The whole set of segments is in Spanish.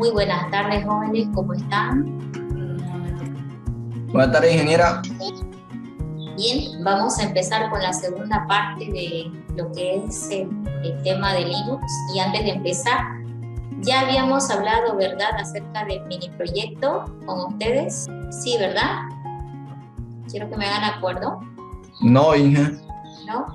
Muy buenas tardes, jóvenes, ¿cómo están? Buenas tardes, ingeniera. Bien, vamos a empezar con la segunda parte de lo que es el tema de Linux. Y antes de empezar, ya habíamos hablado, ¿verdad?, acerca del mini proyecto con ustedes. Sí, ¿verdad? Quiero que me hagan acuerdo. No, Inge. ¿No?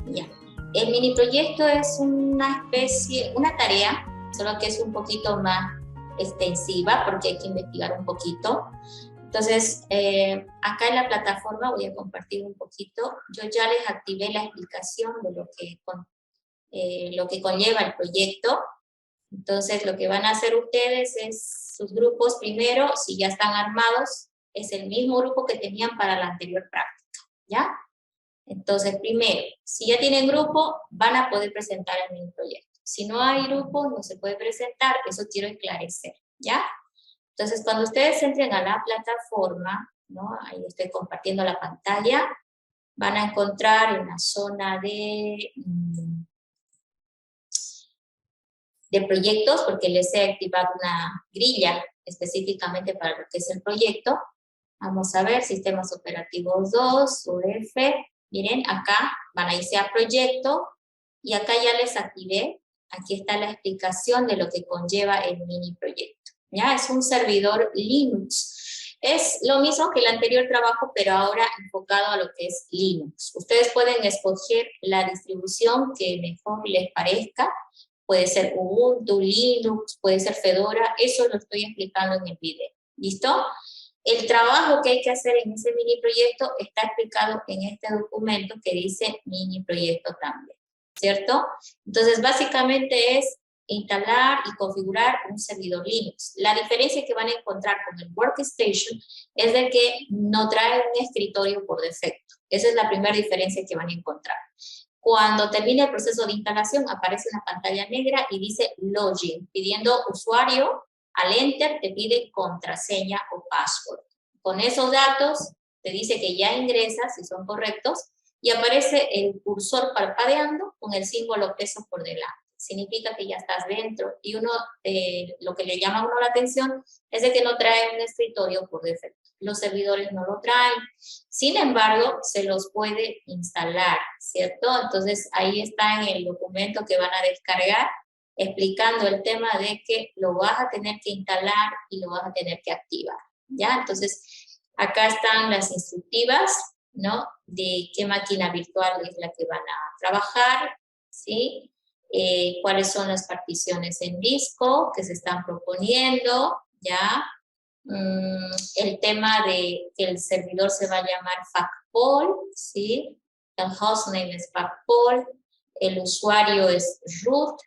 Ya. El mini proyecto es una especie, una tarea, solo que es un poquito más extensiva porque hay que investigar un poquito. Entonces, acá en la plataforma voy a compartir un poquito. Yo ya les activé la explicación de lo que conlleva el proyecto. Entonces, lo que van a hacer ustedes es sus grupos primero, si ya están armados, es el mismo grupo que tenían para la anterior práctica, ¿ya? Entonces, primero, si ya tienen grupo, van a poder presentar el mini proyecto. Si no hay grupo, no se puede presentar, eso quiero esclarecer, ¿ya? Entonces, cuando ustedes entren a la plataforma, ¿no? Ahí estoy compartiendo la pantalla, van a encontrar en la zona de proyectos, porque les he activado una grilla específicamente para lo que es el proyecto. Vamos a ver, sistemas operativos 2, UEF. Miren, acá van a irse a proyecto y acá ya les activé. Aquí está la explicación de lo que conlleva el mini proyecto. ¿Ya? Es un servidor Linux. Es lo mismo que el anterior trabajo, pero ahora enfocado a lo que es Linux. Ustedes pueden escoger la distribución que mejor les parezca. Puede ser Ubuntu, Linux, puede ser Fedora. Eso lo estoy explicando en el video. ¿Listo? El trabajo que hay que hacer en ese mini proyecto está explicado en este documento que dice mini proyecto también, ¿cierto? Entonces, básicamente es instalar y configurar un servidor Linux. La diferencia que van a encontrar con el Workstation es de que no trae un escritorio por defecto. Esa es la primera diferencia que van a encontrar. Cuando termine el proceso de instalación, aparece una pantalla negra y dice Login, pidiendo usuario. Al Enter te pide contraseña o password. Con esos datos te dice que ya ingresas, si son correctos, y aparece el cursor parpadeando con el símbolo peso por delante. Significa que ya estás dentro. Y uno, lo que le llama a uno la atención es de que no trae un escritorio por defecto. Los servidores no lo traen. Sin embargo, se los puede instalar, ¿cierto? Entonces, ahí está en el documento que van a descargar, explicando el tema de que lo vas a tener que instalar y lo vas a tener que activar, ¿ya? Entonces, acá están las instructivas, ¿no? De qué máquina virtual es la que van a trabajar, ¿sí? Cuáles son las particiones en disco que se están proponiendo, ¿ya? El tema de que el servidor se va a llamar FACPOL, ¿sí? El hostname es FACPOL, el usuario es root.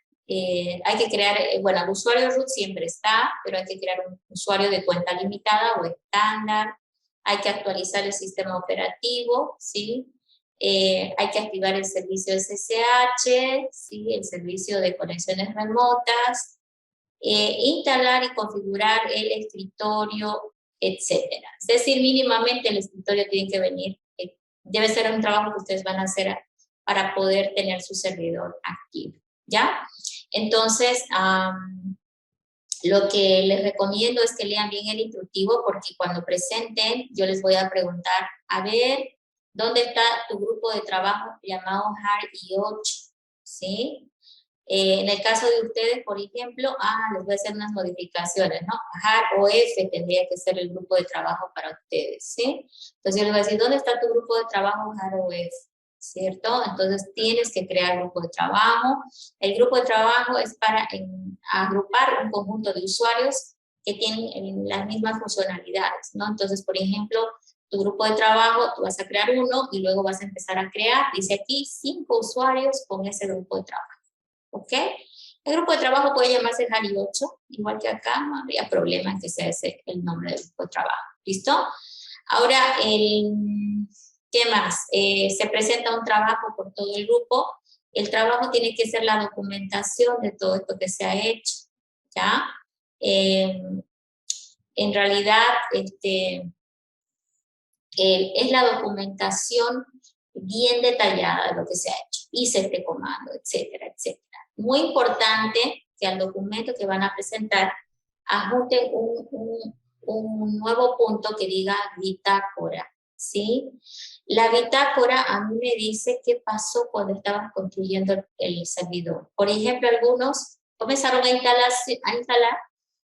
Hay que crear, bueno, el usuario root siempre está, pero hay que crear un usuario de cuenta limitada o estándar. Hay que actualizar el sistema operativo, ¿sí? Hay que activar el servicio SSH, ¿sí? El servicio de conexiones remotas, instalar y configurar el escritorio, etcétera. Es decir, mínimamente el escritorio tiene que venir, debe ser un trabajo que ustedes van a hacer para poder tener su servidor activo, ¿ya? Entonces, lo que les recomiendo es que lean bien el instructivo porque cuando presenten yo les voy a preguntar, a ver, ¿dónde está tu grupo de trabajo llamado HAR-I8? ¿Sí? En el caso de ustedes, por ejemplo, les voy a hacer unas modificaciones, ¿no? HAR-OF tendría que ser el grupo de trabajo para ustedes, ¿sí? Entonces yo les voy a decir, ¿dónde está tu grupo de trabajo HAR-OF? ¿Cierto? Entonces tienes que crear grupo de trabajo. El grupo de trabajo es para agrupar un conjunto de usuarios que tienen las mismas funcionalidades, ¿no? Entonces, por ejemplo, tu grupo de trabajo, tú vas a crear uno y luego vas a empezar a crear, dice aquí, 5 usuarios con ese grupo de trabajo. ¿Ok? El grupo de trabajo puede llamarse HAR-I8, igual que acá, no habría problema en que sea ese el nombre del grupo de trabajo. ¿Listo? Ahora, ¿qué más? Se presenta un trabajo por todo el grupo. El trabajo tiene que ser la documentación de todo esto que se ha hecho, ¿ya? En realidad, es la documentación bien detallada de lo que se ha hecho. Hice este comando, etcétera, etcétera. Muy importante que al documento que van a presentar adjunten un nuevo punto que diga bitácora, ¿sí? La bitácora a mí me dice qué pasó cuando estaban construyendo el servidor. Por ejemplo, algunos comenzaron a instalar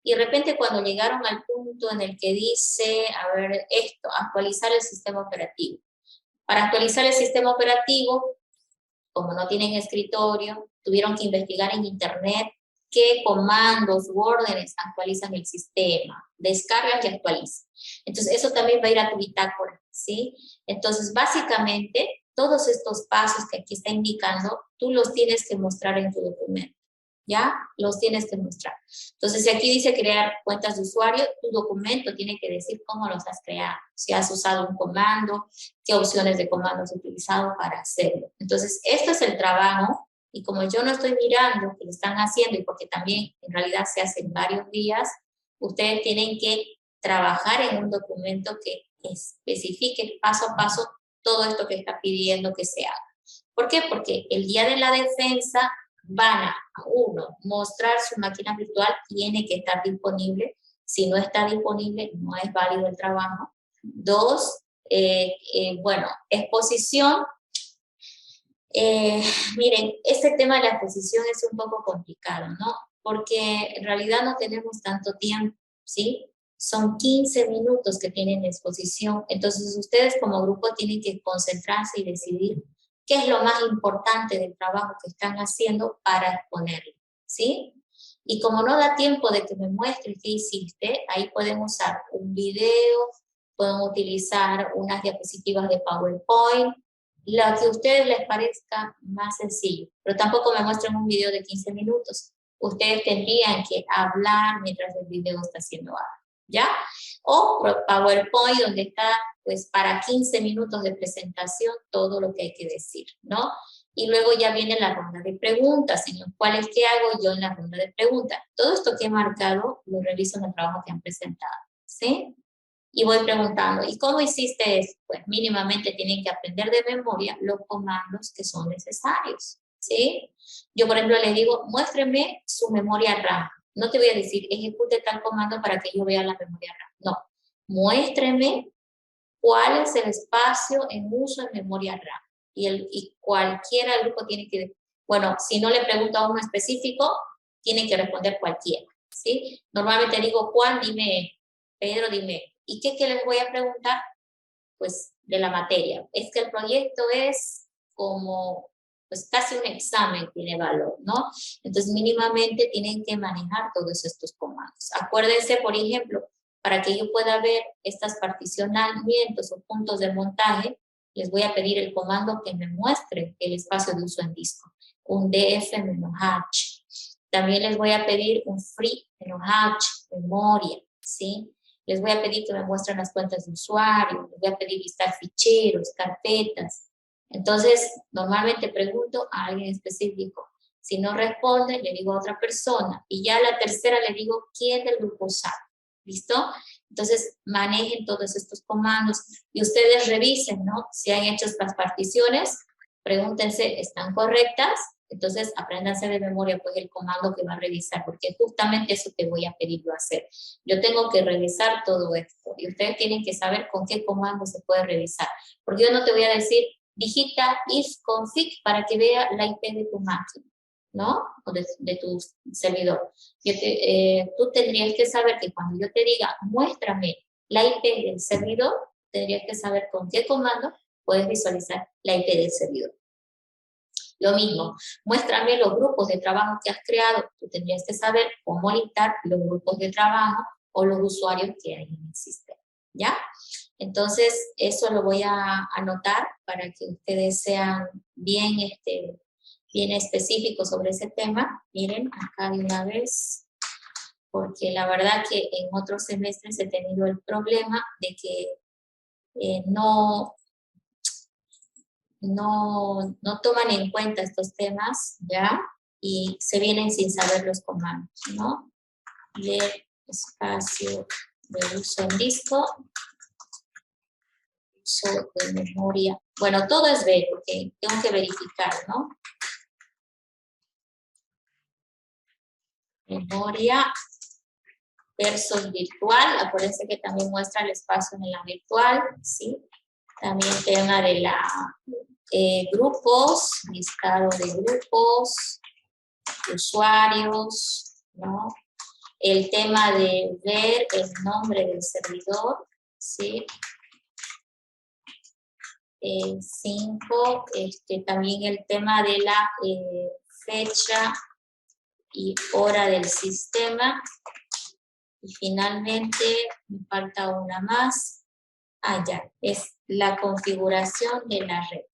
y de repente cuando llegaron al punto en el que dice, a ver, esto, actualizar el sistema operativo. Para actualizar el sistema operativo, como no tienen escritorio, tuvieron que investigar en internet qué comandos u órdenes actualizan el sistema, descargan y actualizan. Entonces, eso también va a ir a tu bitácora, ¿sí? Entonces, básicamente, todos estos pasos que aquí está indicando, tú los tienes que mostrar en tu documento, ¿ya? Los tienes que mostrar. Entonces, si aquí dice crear cuentas de usuario, tu documento tiene que decir cómo los has creado, si has usado un comando, qué opciones de comando has utilizado para hacerlo. Entonces, esto es el trabajo, y como yo no estoy mirando que lo están haciendo, y porque también en realidad se hace en varios días, ustedes tienen que trabajar en un documento que especifique paso a paso todo esto que está pidiendo que se haga. ¿Por qué? Porque el día de la defensa van a, uno, mostrar su máquina virtual, tiene que estar disponible. Si no está disponible, no es válido el trabajo. Dos, bueno, exposición. Miren, este tema de la exposición es un poco complicado, ¿no? Porque en realidad no tenemos tanto tiempo, ¿sí? Son 15 minutos que tienen de exposición, entonces ustedes como grupo tienen que concentrarse y decidir qué es lo más importante del trabajo que están haciendo para exponerlo, ¿sí? Y como no da tiempo de que me muestres qué hiciste, ahí pueden usar un video, pueden utilizar unas diapositivas de PowerPoint, lo que a ustedes les parezca más sencillo, pero tampoco me muestren un video de 15 minutos. Ustedes tendrían que hablar mientras el video está haciendo algo, ¿ya? O PowerPoint, donde está, pues, para 15 minutos de presentación, todo lo que hay que decir, ¿no? Y luego ya viene la ronda de preguntas, en los cuales, ¿qué hago yo en la ronda de preguntas? Todo esto que he marcado, lo reviso en el trabajo que han presentado, ¿sí? Y voy preguntando, ¿y cómo hiciste eso? Pues mínimamente tienen que aprender de memoria los comandos que son necesarios, ¿sí? Yo, por ejemplo, les digo, muéstreme su memoria RAM. No te voy a decir, ejecute tal comando para que yo vea la memoria RAM. No, muéstreme cuál es el espacio en uso en memoria RAM. Y cualquiera del grupo tiene que, bueno, si no le pregunto a uno específico, tiene que responder cualquiera, ¿sí? Normalmente digo, Juan, dime, Pedro, dime, ¿y qué les voy a preguntar? Pues de la materia. Es que el proyecto es como, pues casi un examen tiene valor, ¿no? Entonces mínimamente tienen que manejar todos estos comandos. Acuérdense, por ejemplo, para que yo pueda ver estos particionamientos o puntos de montaje, les voy a pedir el comando que me muestre el espacio de uso en disco, un df-h. También les voy a pedir un free-h, memoria, ¿sí? Les voy a pedir que me muestren las cuentas de usuario, les voy a pedir listar ficheros, carpetas. Entonces, normalmente pregunto a alguien específico. Si no responde, le digo a otra persona. Y ya a la tercera le digo, ¿quién del grupo sabe? ¿Listo? Entonces, manejen todos estos comandos y ustedes revisen, ¿no? Si han hecho estas particiones, pregúntense, ¿están correctas? Entonces, apréndanse de memoria pues el comando que va a revisar, porque justamente eso te voy a pedir yo hacer. Yo tengo que revisar todo esto y ustedes tienen que saber con qué comando se puede revisar. Porque yo no te voy a decir, digita ifconfig para que vea la IP de tu máquina, ¿no? O de tu servidor. Tú tendrías que saber que cuando yo te diga, muéstrame la IP del servidor, tendrías que saber con qué comando puedes visualizar la IP del servidor. Lo mismo, muéstrame los grupos de trabajo que has creado. Tú tendrías que saber cómo listar los grupos de trabajo o los usuarios que hay en el sistema, ¿ya? Entonces, eso lo voy a anotar para que ustedes sean bien, bien específicos sobre ese tema. Miren, acá de una vez, porque la verdad que en otros semestres he tenido el problema de que no toman en cuenta estos temas, ¿ya? Y se vienen sin saber los comandos, ¿no? De espacio de uso en disco, uso de memoria. Bueno, todo es ver, porque tengo que verificar, ¿no? Memoria versus virtual. Acuérdense que también muestra el espacio en la virtual, ¿sí? También tema de la grupos, listado de grupos, usuarios, ¿no? El tema de ver el nombre del servidor, ¿sí? 5, también el tema de la fecha y hora del sistema. Y finalmente, me falta una más. Ya, es la configuración de la red.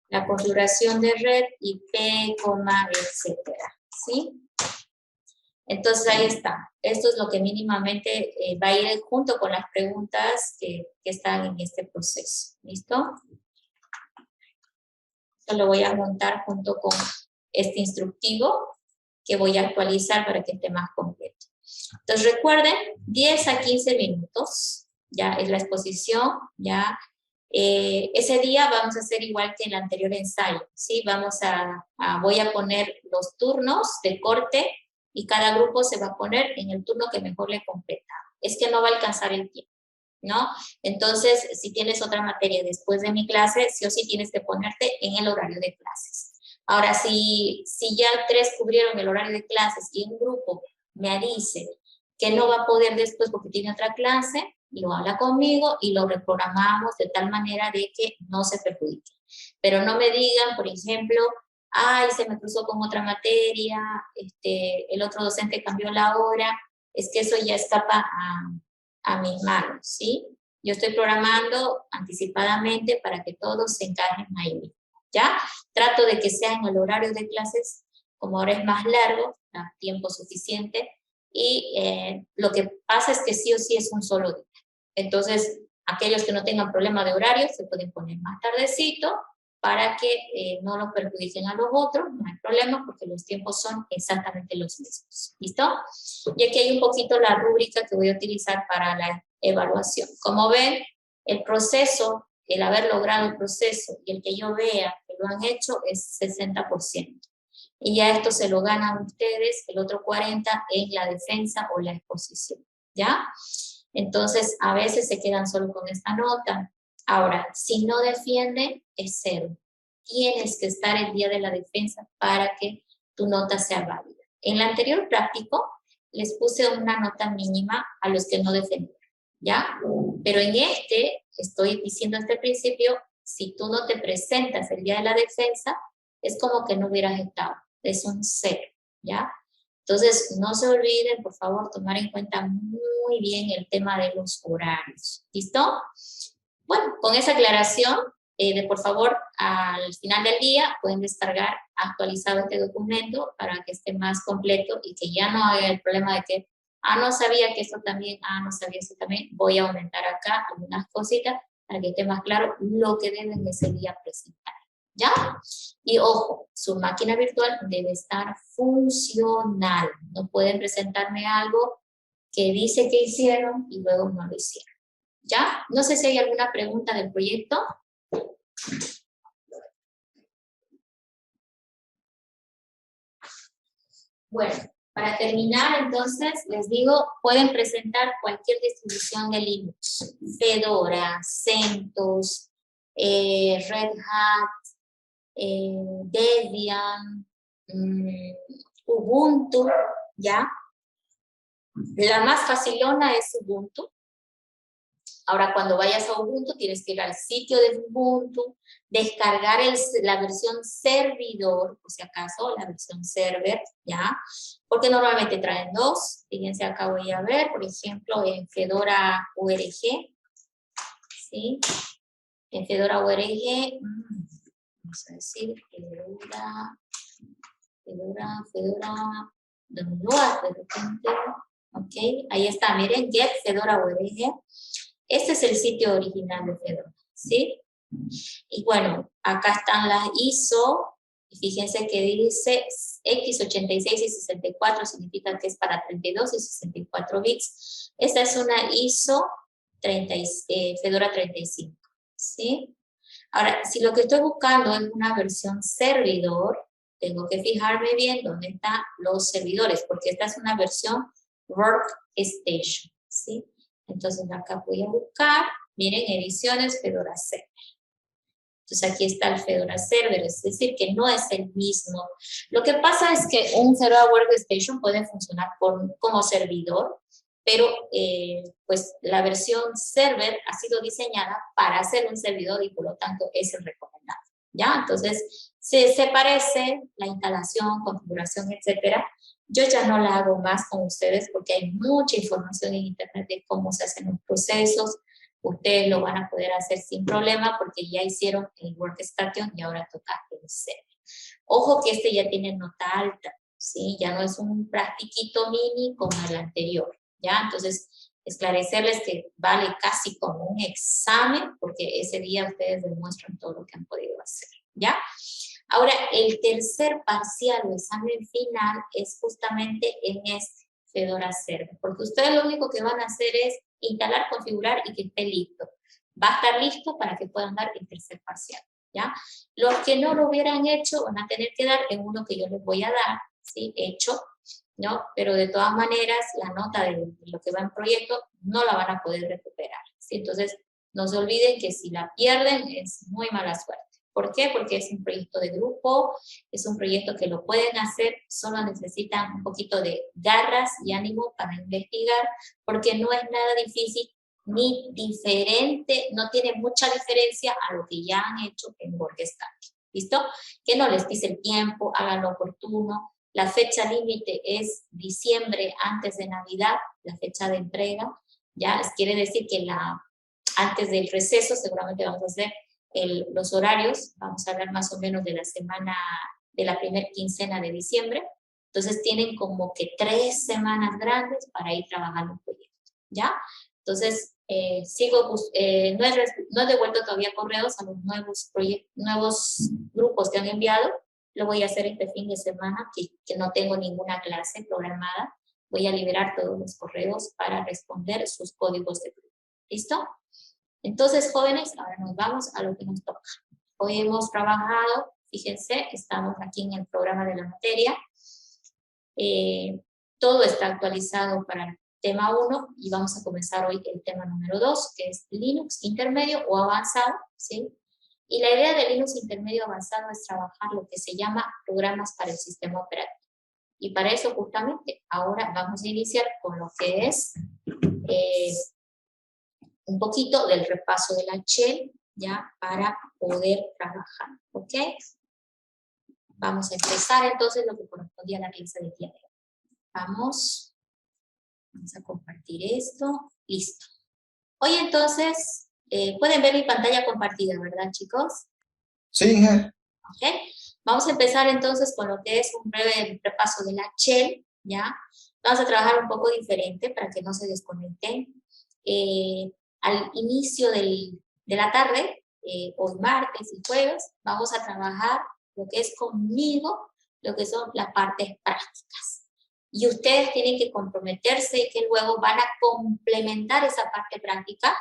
La configuración de red, IP, etcétera, ¿sí? Entonces ahí está. Esto es lo que mínimamente va a ir junto con las preguntas que están en este proceso. ¿Listo? Esto lo voy a montar junto con este instructivo que voy a actualizar para que esté más completo. Entonces recuerden, 10 a 15 minutos, ya es la exposición, ya. Ese día vamos a hacer igual que el anterior ensayo, ¿sí? Voy a poner los turnos de corte y cada grupo se va a poner en el turno que mejor le competa. Es que no va a alcanzar el tiempo, ¿no? Entonces, si tienes otra materia después de mi clase, sí o sí tienes que ponerte en el horario de clases. Ahora, si ya 3 cubrieron el horario de clases y un grupo me dice que no va a poder después porque tiene otra clase, lo habla conmigo y lo reprogramamos de tal manera de que no se perjudique. Pero no me digan, por ejemplo, ay, se me cruzó con otra materia, el otro docente cambió la hora, es que eso ya escapa a mis manos, ¿sí? Yo estoy programando anticipadamente para que todos se encajen ahí, ¿ya? Trato de que sea en el horario de clases, como ahora es más largo, da tiempo suficiente, y lo que pasa es que sí o sí es un solo día. Entonces, aquellos que no tengan problema de horario se pueden poner más tardecito para que no los perjudiquen a los otros, no hay problema porque los tiempos son exactamente los mismos. ¿Listo? Y aquí hay un poquito la rúbrica que voy a utilizar para la evaluación. Como ven, el proceso, el haber logrado el proceso y el que yo vea que lo han hecho es 60%. Y ya esto se lo ganan ustedes, el otro 40% es la defensa o la exposición, ¿ya? Entonces, a veces se quedan solo con esta nota. Ahora, si no defienden, es 0. Tienes que estar el día de la defensa para que tu nota sea válida. En el anterior práctico, les puse una nota mínima a los que no defendieron, ¿ya? Pero en estoy diciendo desde el principio, si tú no te presentas el día de la defensa, es como que no hubieras estado. Es un 0, ¿ya? Entonces, no se olviden, por favor, tomar en cuenta muy bien el tema de los horarios. ¿Listo? Bueno, con esa aclaración, por favor, al final del día pueden descargar actualizado este documento para que esté más completo y que ya no haya el problema de que, no sabía que eso también, no sabía eso también. Voy a aumentar acá algunas cositas para que esté más claro lo que deben ese día presentar. ¿Ya? Y ojo, su máquina virtual debe estar funcional. No pueden presentarme algo que dice que hicieron y luego no lo hicieron. ¿Ya? No sé si hay alguna pregunta del proyecto. Bueno, para terminar, entonces, les digo, pueden presentar cualquier distribución de Linux. Fedora, CentOS, Red Hat, Debian, Ubuntu, ¿ya? La más facilona es Ubuntu. Ahora, cuando vayas a Ubuntu, tienes que ir al sitio de Ubuntu, descargar la versión servidor, por si acaso, la versión server, ¿ya? Porque normalmente traen 2. Fíjense, acá voy a ver, por ejemplo, en Fedora URG, ¿sí? En Fedora URG, vamos a decir, Fedora, download de repente, ok, ahí está, miren, get Fedora URG. Este es el sitio original de Fedora, ¿sí? Y bueno, acá están las ISO, y fíjense que dice X86 y 64, significa que es para 32 y 64 bits. Esta es una ISO Fedora 35, ¿sí? Ahora, si lo que estoy buscando es una versión servidor, tengo que fijarme bien dónde están los servidores, porque esta es una versión Workstation, ¿sí? Entonces acá voy a buscar, miren, ediciones Fedora Server. Entonces aquí está el Fedora Server, es decir, que no es el mismo. Lo que pasa es que un Fedora Workstation puede funcionar como servidor, pero pues la versión server ha sido diseñada para ser un servidor y por lo tanto es el recomendado, ¿ya? Entonces se parece la instalación, configuración, etcétera. Yo ya no la hago más con ustedes porque hay mucha información en internet de cómo se hacen los procesos. Ustedes lo van a poder hacer sin problema porque ya hicieron el Workstation y ahora toca el server. Ojo que este ya tiene nota alta, ¿sí? Ya no es un plastiquito mini como el anterior, ¿ya? Entonces, esclarecerles que vale casi como un examen porque ese día ustedes demuestran todo lo que han podido hacer, ¿ya? Ahora, el tercer parcial o examen final es justamente en este Fedora Server, porque ustedes lo único que van a hacer es instalar, configurar y que esté listo. Va a estar listo para que puedan dar el tercer parcial, ¿ya? Los que no lo hubieran hecho van a tener que dar en uno que yo les voy a dar, ¿sí? Hecho, ¿no? Pero de todas maneras, la nota de lo que va en proyecto no la van a poder recuperar, ¿sí? Entonces, no se olviden que si la pierden es muy mala suerte. ¿Por qué? Porque es un proyecto de grupo, es un proyecto que lo pueden hacer, solo necesitan un poquito de garras y ánimo para investigar, porque no es nada difícil ni diferente, no tiene mucha diferencia a lo que ya han hecho en Workstation. ¿Listo? Que no les pise el tiempo, hagan lo oportuno. La fecha límite es diciembre antes de Navidad, la fecha de entrega. Ya quiere decir que antes del receso seguramente vamos a hacer los horarios, vamos a hablar más o menos de la semana, de la primera quincena de diciembre, entonces tienen como que 3 semanas grandes para ir trabajando el proyecto, ¿ya? Entonces, no he devuelto todavía correos a los nuevos grupos que han enviado, lo voy a hacer este fin de semana, que no tengo ninguna clase programada, voy a liberar todos los correos para responder sus códigos de grupo, ¿listo? Entonces, jóvenes, ahora nos vamos a lo que nos toca. Hoy hemos trabajado, fíjense, estamos aquí en el programa de la materia. Todo está actualizado para el tema 1 y vamos a comenzar hoy el tema número 2, que es Linux intermedio o avanzado, ¿sí? Y la idea de Linux intermedio avanzado es trabajar lo que se llama programas para el sistema operativo. Y para eso, justamente, ahora vamos a iniciar con lo que es un poquito del repaso de la shell, ya, para poder trabajar, ¿ok? Vamos a empezar entonces lo que correspondía a la clase del día de hoy. Vamos a compartir esto, listo. Hoy entonces, pueden ver mi pantalla compartida, ¿verdad, chicos? Sí, Inge. ¿Ok? Vamos a empezar entonces con lo que es un breve repaso de la shell, ¿ya? Vamos a trabajar un poco diferente para que no se desconecten. Al inicio de la tarde, hoy martes y jueves, vamos a trabajar lo que es conmigo, lo que son las partes prácticas. Y ustedes tienen que comprometerse que luego van a complementar esa parte práctica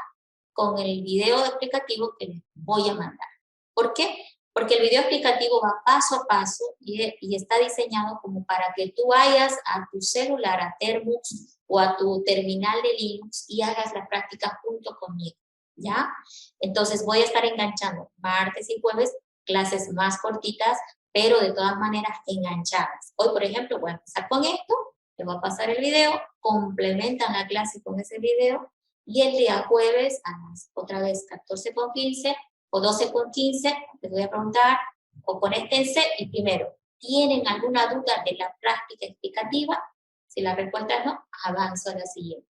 con el video explicativo que les voy a mandar. ¿Por qué? Porque el video explicativo va paso a paso y está diseñado como para que tú vayas a tu celular, a Termux o a tu terminal de Linux y hagas la práctica junto conmigo, ¿ya? Entonces voy a estar enganchando martes y jueves clases más cortitas, pero de todas maneras enganchadas. Hoy, por ejemplo, voy a empezar con esto, te voy a pasar el video, complementan la clase con ese video y el día jueves a las otra vez 14:15 o 12:15, les voy a preguntar, o conéctense y primero, ¿tienen alguna duda de la práctica explicativa? Si la respuesta es no, avanzo a la siguiente.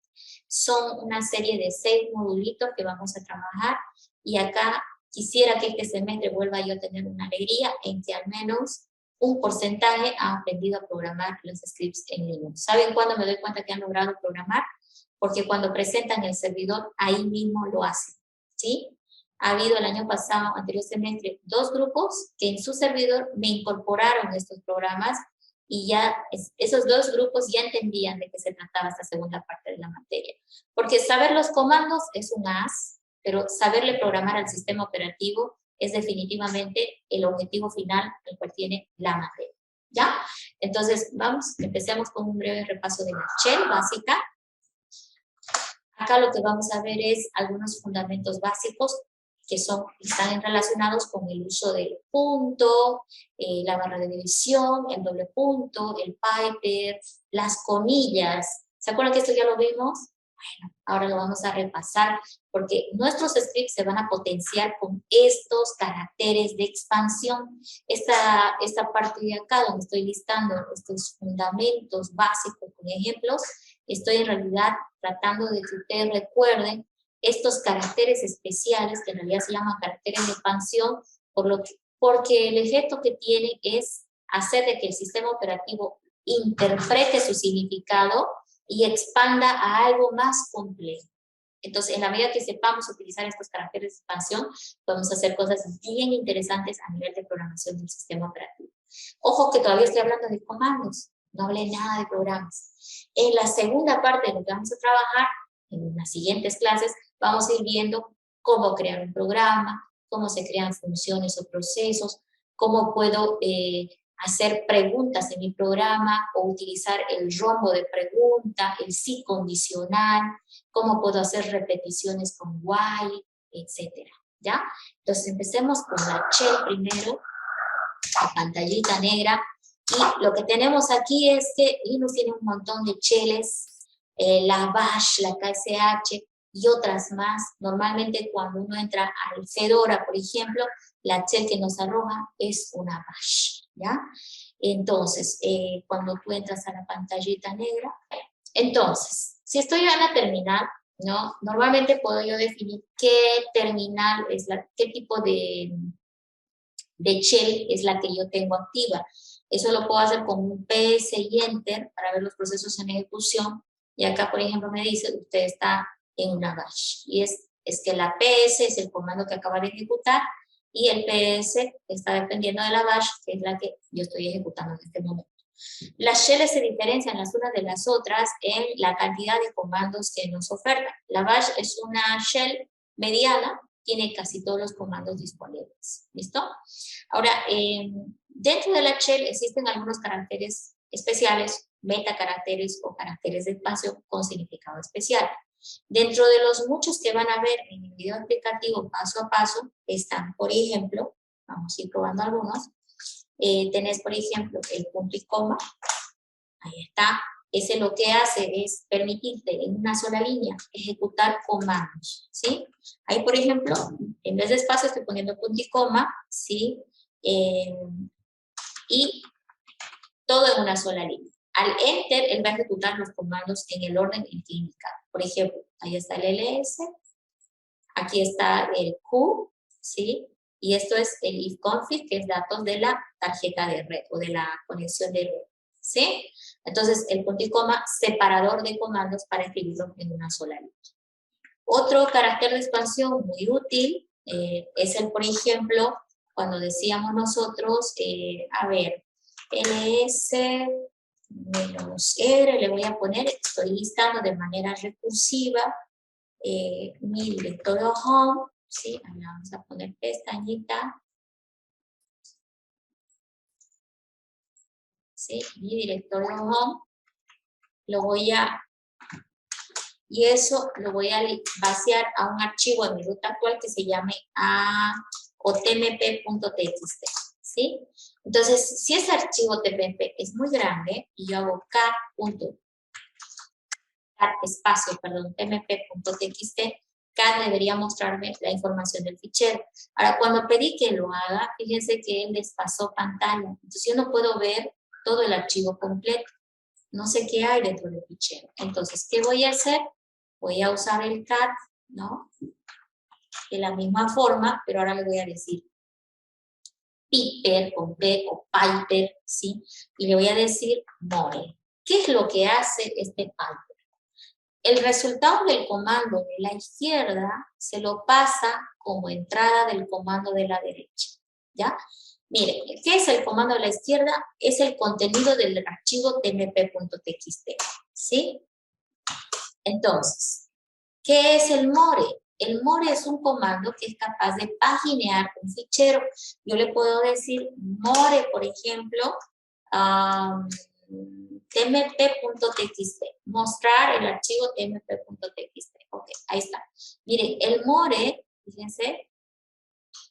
Son una serie de 6 modulitos que vamos a trabajar y acá quisiera que este semestre vuelva yo a tener una alegría en que al menos un porcentaje ha aprendido a programar los scripts en Linux. ¿Saben cuándo me doy cuenta que han logrado programar? Porque cuando presentan el servidor, ahí mismo lo hacen, ¿sí? Ha habido el año pasado, anterior semestre, 2 grupos que en su servidor me incorporaron estos programas y ya esos 2 grupos ya entendían de qué se trataba esta segunda parte de la materia. Porque saber los comandos es un as, pero saberle programar al sistema operativo es definitivamente el objetivo final al cual tiene la materia. ¿Ya? Entonces, empecemos con un breve repaso de la shell básica. Acá lo que vamos a ver es algunos fundamentos básicos que están relacionados con el uso del punto, la barra de división, el doble punto, el piper, las comillas. ¿Se acuerdan que esto ya lo vimos? Bueno, ahora lo vamos a repasar porque nuestros scripts se van a potenciar con estos caracteres de expansión. Esta parte de acá donde estoy listando estos fundamentos básicos con ejemplos, estoy en realidad tratando de que ustedes recuerden estos caracteres especiales, que en realidad se llaman caracteres de expansión, porque el efecto que tienen es hacer de que el sistema operativo interprete su significado y expanda a algo más complejo. Entonces, en la medida que sepamos utilizar estos caracteres de expansión, podemos hacer cosas bien interesantes a nivel de programación del sistema operativo. Ojo que todavía estoy hablando de comandos, no hablé nada de programas. En la segunda parte de lo que vamos a trabajar, en las siguientes clases, vamos a ir viendo cómo crear un programa, cómo se crean funciones o procesos, cómo puedo hacer preguntas en mi programa o utilizar el rombo de pregunta, el sí condicional, cómo puedo hacer repeticiones con while, etcétera, ¿ya? Entonces empecemos con la shell primero, la pantallita negra, y lo que tenemos aquí es que Linux tiene un montón de shells, la bash, la KSH y otras más. Normalmente cuando uno entra al Fedora, por ejemplo, la shell que nos arroja es una bash, ¿ya? Entonces, cuando tú entras a la pantallita negra, entonces, si estoy en la terminal, ¿no? Normalmente puedo yo definir qué terminal es qué tipo de shell es la que yo tengo activa. Eso lo puedo hacer con un PS y Enter para ver los procesos en ejecución. Y acá, por ejemplo, me dice, usted está en una bash. Y es que la PS es el comando que acaba de ejecutar y el PS está dependiendo de la bash, que es la que yo estoy ejecutando en este momento. Las shells se diferencian las unas de las otras en la cantidad de comandos que nos ofertan. La bash es una shell mediana, tiene casi todos los comandos disponibles. ¿Listo? Ahora, dentro de la shell existen algunos caracteres especiales, metacaracteres o caracteres de espacio con significado especial. Dentro de los muchos que van a ver en el video explicativo paso a paso, están, por ejemplo, vamos a ir probando algunos. Tenés, por ejemplo, el punto y coma. Ahí está. Ese lo que hace es permitirte en una sola línea ejecutar comandos, ¿sí? Ahí, por ejemplo, en vez de espacio estoy poniendo punto y coma, ¿sí? Y todo en una sola línea. Al Enter, él va a ejecutar los comandos en el orden en que indica. Por ejemplo, ahí está el ls, aquí está el q, ¿sí? Y esto es el ifconfig, que es datos de la tarjeta de red o de la conexión de red, ¿sí? Entonces, el punto y coma, separador de comandos para escribirlo en una sola línea. Otro carácter de expansión muy útil es el, por ejemplo, cuando decíamos nosotros, a ver, ls-r, le voy a poner, estoy listando de manera recursiva mi directorio home, ¿sí? Ahí vamos a poner pestañita, ¿sí? Mi directorio home, y eso lo voy a vaciar a un archivo en mi ruta actual que se llame tmp.txt, ¿sí? Entonces, si ese archivo tmp es muy grande y yo hago tmp.txt, cat debería mostrarme la información del fichero. Ahora, cuando pedí que lo haga, fíjense que él despasó pantalla. Entonces, yo no puedo ver todo el archivo completo. No sé qué hay dentro del fichero. Entonces, ¿qué voy a hacer? Voy a usar el cat, ¿no? De la misma forma, pero ahora le voy a decir piper con P o piper, ¿sí? Y le voy a decir more. ¿Qué es lo que hace este piper? El resultado del comando de la izquierda se lo pasa como entrada del comando de la derecha, ¿ya? Miren, ¿qué es el comando de la izquierda? Es el contenido del archivo tmp.txt, ¿sí? Entonces, ¿qué es el more? El more es un comando que es capaz de paginear un fichero. Yo le puedo decir more, por ejemplo, tmp.txt. Mostrar el archivo tmp.txt. Ok, ahí está. Miren, el more, fíjense,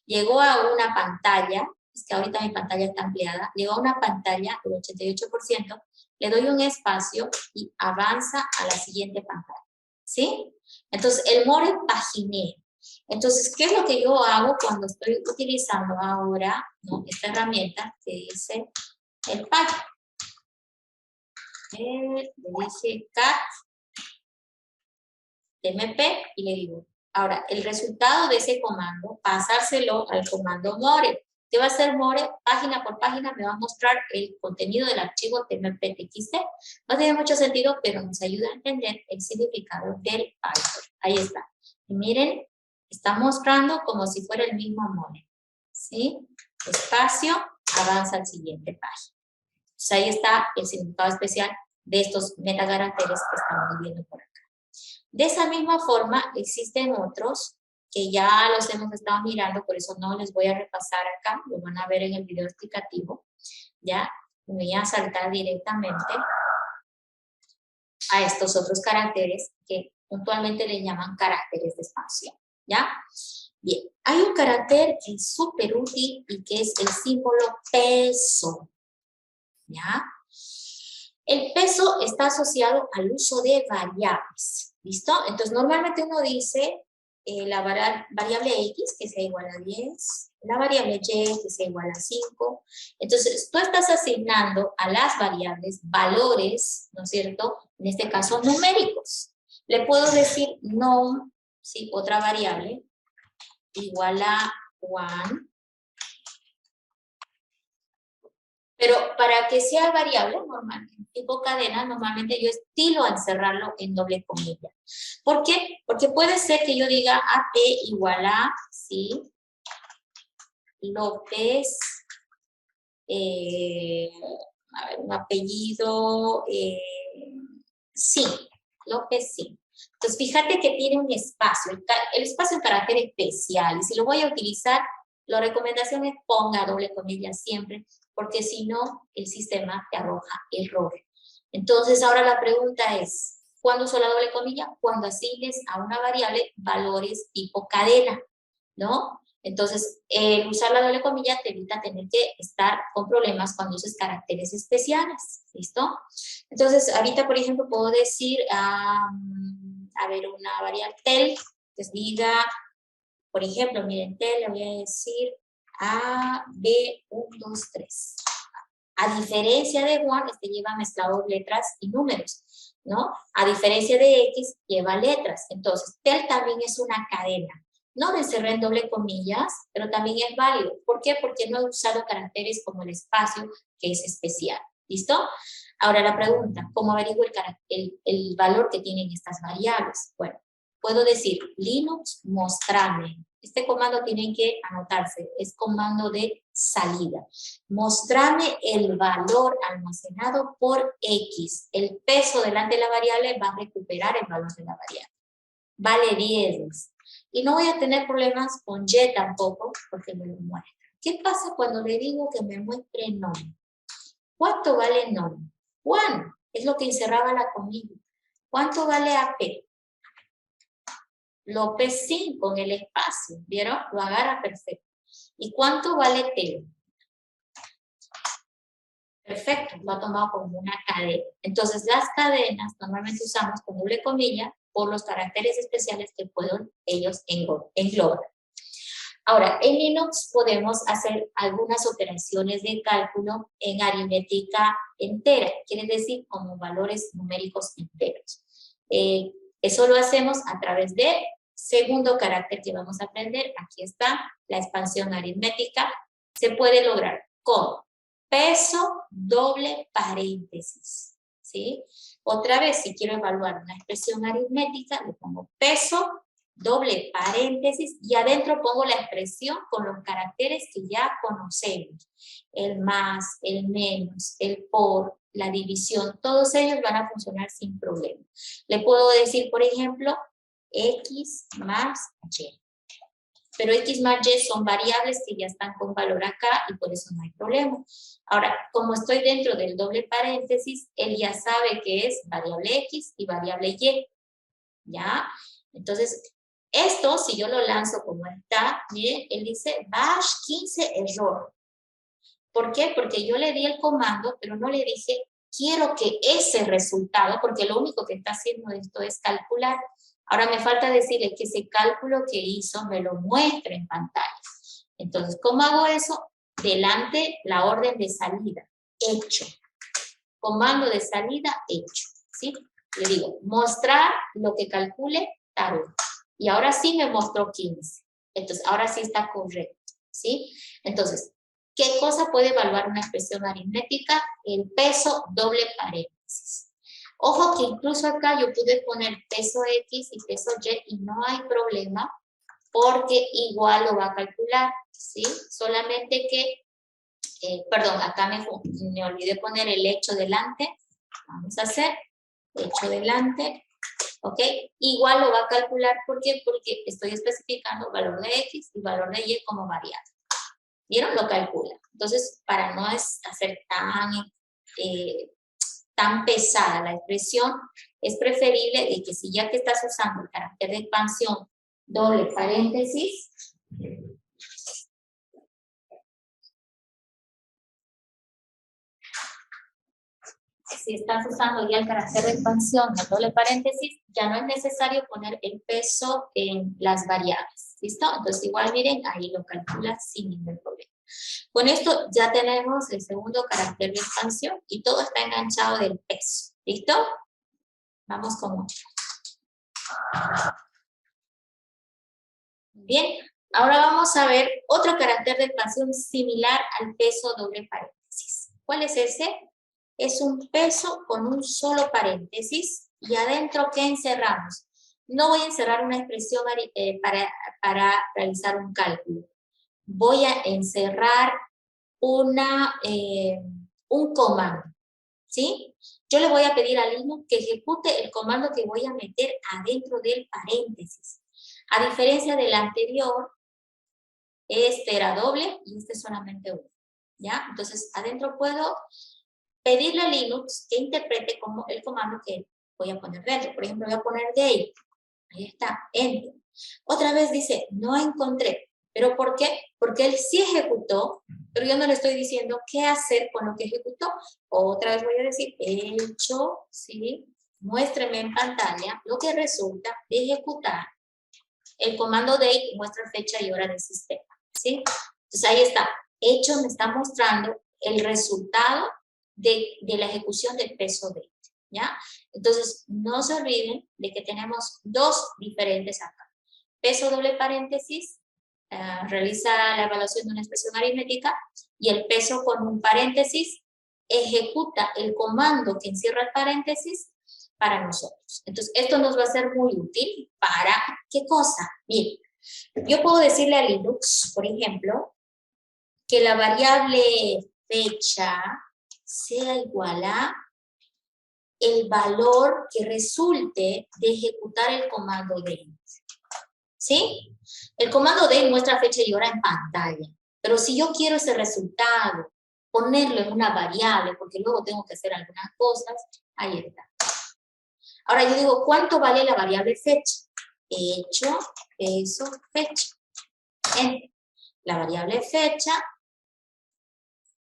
llegó a una pantalla, es que ahorita mi pantalla está ampliada, llegó a una pantalla del 88%, le doy un espacio y avanza a la siguiente pantalla, ¿sí? Entonces, el more paginea. Entonces, ¿qué es lo que yo hago cuando estoy utilizando ahora, ¿no?, esta herramienta que dice el pag? Le dije cat tmp y le digo, ahora, el resultado de ese comando, pasárselo al comando more. ¿Qué va a hacer more? Página por página me va a mostrar el contenido del archivo tmp.txt. No tiene mucho sentido, pero nos ayuda a entender el significado del password. Ahí está. Y miren, está mostrando como si fuera el mismo more. ¿Sí? Espacio, avanza al siguiente página. Entonces ahí está el significado especial de estos metacaracteres que estamos viendo por acá. De esa misma forma, existen otros que ya los hemos estado mirando, por eso no les voy a repasar acá, lo van a ver en el video explicativo, ¿ya? Me voy a saltar directamente a estos otros caracteres que puntualmente le llaman caracteres de expansión, ¿ya? Bien, hay un carácter que es súper útil y que es el símbolo peso, ¿ya? El peso está asociado al uso de variables, ¿listo? Entonces, normalmente uno dice la variable X, que sea igual a 10, la variable Y, que sea igual a 5. Entonces, tú estás asignando a las variables valores, ¿no es cierto? En este caso, numéricos. Le puedo decir num, ¿sí?, otra variable, igual a 1. Pero para que sea variable, normalmente, tipo cadena, normalmente yo estilo a encerrarlo en doble comilla. ¿Por qué? Porque puede ser que yo diga AP igual a, ¿sí?, López, a ver, un apellido, sí, López sí. Entonces, fíjate que tiene un espacio. El espacio es un carácter especial. Y si lo voy a utilizar, la recomendación es ponga doble comilla siempre, porque si no, el sistema te arroja error. Entonces, ahora la pregunta es, ¿cuándo uso la doble comilla? Cuando asignes a una variable valores tipo cadena, ¿no? Entonces, el usar la doble comilla te evita tener que estar con problemas cuando uses caracteres especiales, ¿listo? Entonces, ahorita, por ejemplo, puedo decir, a ver, una variable tel, que diga, por ejemplo, miren, tel, le voy a decir A, B, 1, 2, 3. A diferencia de one, este lleva mezclados letras y números, ¿no? A diferencia de X, lleva letras. Entonces, tel también es una cadena. No me encerré en doble comillas, pero también es válido. ¿Por qué? Porque no he usado caracteres como el espacio, que es especial. ¿Listo? Ahora la pregunta, ¿cómo averiguo el valor que tienen estas variables? Bueno, puedo decir Linux mostrame. Este comando tiene que anotarse, es comando de salida. Mostrame el valor almacenado por X. El peso delante de la variable va a recuperar el valor de la variable. Vale 10. Y no voy a tener problemas con Y tampoco, porque me lo muestra. ¿Qué pasa cuando le digo que me muestre nom? ¿Cuánto vale nom? 1 es lo que encerraba la comilla. ¿Cuánto vale AP? López 5 con el espacio, ¿vieron? Lo agarra perfecto. ¿Y cuánto vale tel? Perfecto, lo ha tomado como una cadena. Entonces, las cadenas normalmente usamos con doble comilla por los caracteres especiales que pueden ellos englobar. Ahora, en Linux podemos hacer algunas operaciones de cálculo en aritmética entera, quiere decir como valores numéricos enteros. Eso lo hacemos a través del segundo carácter que vamos a aprender. Aquí está la expansión aritmética. Se puede lograr con peso doble paréntesis, ¿sí? Otra vez, si quiero evaluar una expresión aritmética, le pongo peso doble paréntesis y adentro pongo la expresión con los caracteres que ya conocemos. El más, el menos, el por, la división, todos ellos van a funcionar sin problema. Le puedo decir, por ejemplo, X más Y. pero X más Y son variables que ya están con valor acá y por eso no hay problema. Ahora, como estoy dentro del doble paréntesis, él ya sabe que es variable X y variable Y, ¿ya? Entonces, esto, si yo lo lanzo como está, miren, él dice bash 15 error. ¿Por qué? Porque yo le di el comando, pero no le dije, quiero que ese resultado, porque lo único que está haciendo esto es calcular. Ahora me falta decirle que ese cálculo que hizo me lo muestre en pantalla. Entonces, ¿cómo hago eso? Delante la orden de salida, hecho. Comando de salida, hecho. ¿Sí? Le digo, mostrar lo que calcule, tal. Y ahora sí me mostró 15. Entonces, ahora sí está correcto. ¿Sí? Entonces, ¿qué cosa puede evaluar una expresión aritmética? El peso doble paréntesis. Ojo que incluso acá yo pude poner peso X y peso Y y no hay problema porque igual lo va a calcular, ¿sí? Solamente que, perdón, acá me olvidé poner el hecho delante. Vamos a hacer hecho delante, ¿ok? Igual lo va a calcular, ¿por qué? Porque estoy especificando valor de X y valor de Y como variable. ¿Vieron? Lo calcula. Entonces, para no hacer tan pesada la expresión, es preferible de que si ya que estás usando el carácter de expansión doble paréntesis, si estás usando ya el carácter de expansión el doble paréntesis, ya no es necesario poner el peso en las variables. ¿Listo? Entonces, igual miren, ahí lo calcula sin ningún problema. Con esto ya tenemos el segundo carácter de expansión y todo está enganchado del peso. ¿Listo? Vamos con otro. Bien, ahora vamos a ver otro carácter de expansión similar al peso doble paréntesis. ¿Cuál es ese? Es un peso con un solo paréntesis y adentro, ¿qué encerramos? No voy a encerrar una expresión para realizar un cálculo. Voy a encerrar un comando, ¿sí? Yo le voy a pedir a Linux que ejecute el comando que voy a meter adentro del paréntesis. A diferencia del anterior, este era doble y este solamente uno, ¿ya? Entonces, adentro puedo pedirle a Linux que interprete como el comando que voy a poner dentro. Por ejemplo, voy a poner date. Ahí está, enter. Otra vez dice, no encontré. ¿Pero por qué? Porque él sí ejecutó, pero yo no le estoy diciendo qué hacer con lo que ejecutó. Otra vez voy a decir, hecho, ¿sí? Muéstreme en pantalla lo que resulta de ejecutar el comando date, muestra fecha y hora del sistema, ¿sí? Entonces ahí está, hecho me está mostrando el resultado de la ejecución del peso date, ¿ya? Entonces no se olviden de que tenemos dos diferentes acá. Peso doble paréntesis, realiza la evaluación de una expresión aritmética y el peso con un paréntesis ejecuta el comando que encierra el paréntesis para nosotros. Entonces, esto nos va a ser muy útil para, ¿qué cosa? Miren, yo puedo decirle a Linux, por ejemplo, que la variable fecha sea igual a el valor que resulte de ejecutar el comando date. ¿Sí? El comando date muestra fecha y hora en pantalla, pero si yo quiero ese resultado, ponerlo en una variable, porque luego tengo que hacer algunas cosas, ahí está. Ahora yo digo, ¿cuánto vale la variable fecha? Hecho, peso, fecha. La variable fecha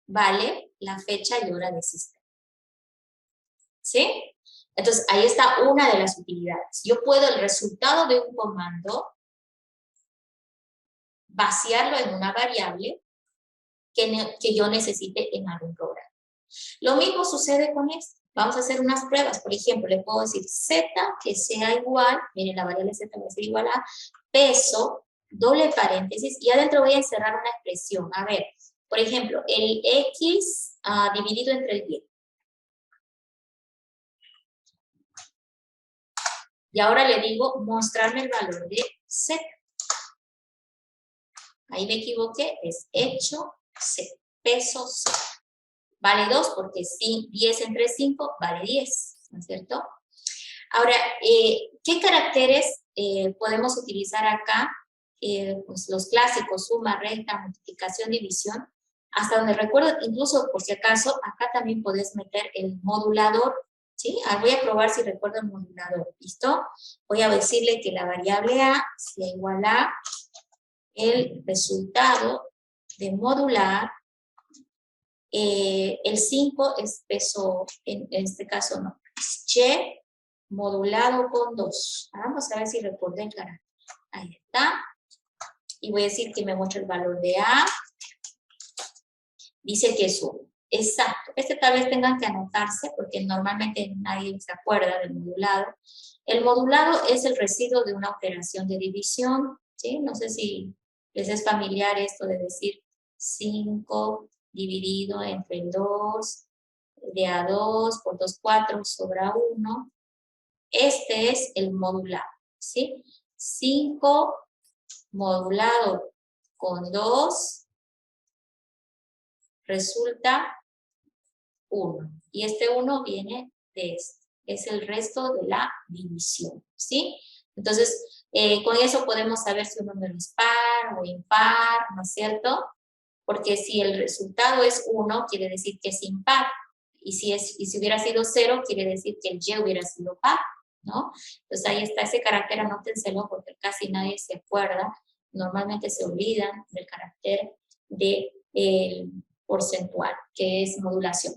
vale la fecha y hora del sistema. ¿Sí? Entonces, ahí está una de las utilidades. Yo puedo el resultado de un comando vaciarlo en una variable que yo necesite en algún programa. Lo mismo sucede con esto. Vamos a hacer unas pruebas. Por ejemplo, le puedo decir z que sea igual, miren, la variable z va a ser igual a peso, doble paréntesis, y adentro voy a encerrar una expresión. A ver, por ejemplo, el x dividido entre el 10. Y ahora le digo, mostrarme el valor de z. Ahí me equivoqué, es hecho z, peso z. Vale 2 porque 10 entre 5 vale 10, ¿no es cierto? Ahora, ¿qué caracteres podemos utilizar acá pues los clásicos, suma, resta, multiplicación, división. Hasta donde recuerdo, incluso por si acaso, acá también podés meter el modulador, ¿sí? Voy a probar si recuerdo el modulador, ¿listo? Voy a decirle que la variable a sea igual a el resultado de modular. El 5 es peso, en este caso no, es y modulado con 2. Vamos a ver si recordé el carácter. Ahí está. Y voy a decir que me muestra el valor de A. Dice que es 1. Exacto. Este tal vez tengan que anotarse porque normalmente nadie se acuerda del modulado. El modulado es el residuo de una operación de división, ¿sí? No sé si les es familiar esto de decir 5 dividido entre el 2, de a 2 por 2, 4 sobra 1. Este es el modulado, ¿sí? 5 modulado con 2 resulta 1. Y este 1 viene de este. Es el resto de la división, ¿sí? Entonces, con eso podemos saber si un número es par o impar, ¿no es cierto? Porque si el resultado es 1, quiere decir que es impar. Y si hubiera sido 0, quiere decir que el y hubiera sido par, ¿no? Entonces ahí está ese carácter, anótenselo porque casi nadie se acuerda. Normalmente se olvidan del carácter del porcentual, que es modulación.